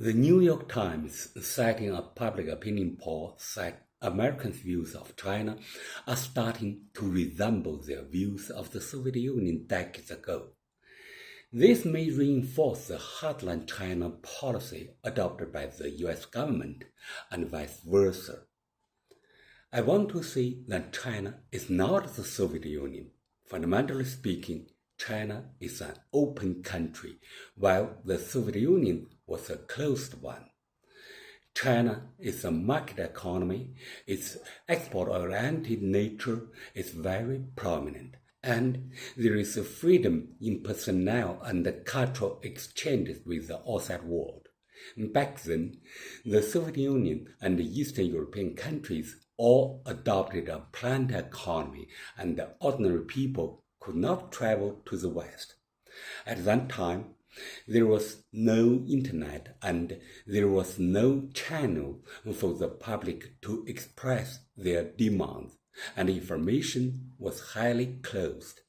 The New York Times, citing a public opinion poll, said Americans' views of China are starting to resemble their views of the Soviet Union decades ago. This may reinforce the hardline China policy adopted by the US government and vice versa. I want to say that China is not the Soviet Union. Fundamentally speaking, China is an open country, while the Soviet Union was a closed one. China is a market economy. Its export-oriented nature is very prominent, and there is a freedom in personnel and cultural exchanges with the outside world. Back then, the Soviet Union and the Eastern European countries all adopted a planned economy, and the ordinary people could not travel to the West. At that time, there was no internet and there was no channel for the public to express their demands, and information was highly closed.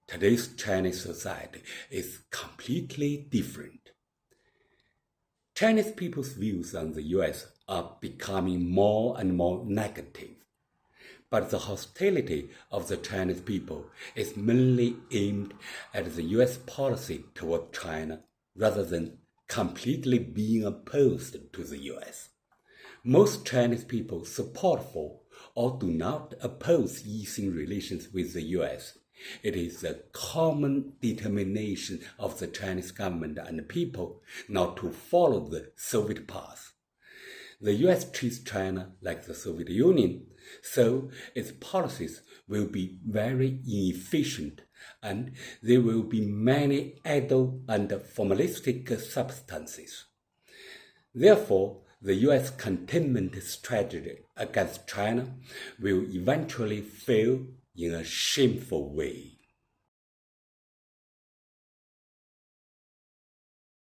Today's Chinese society is completely different. Chinese people's views on the US are becoming more and more negative. But the hostility of the Chinese people is mainly aimed at the U.S. policy toward China rather than completely being opposed to the U.S. Most Chinese people support for or do not oppose easing relations with the U.S. It is the common determination of the Chinese government and people not to follow the Soviet path. The U.S. treats China like the Soviet Union, so its policies will be very inefficient, and there will be many idle and formalistic substances. Therefore, the U.S. containment strategy against China will eventually fail in a shameful way.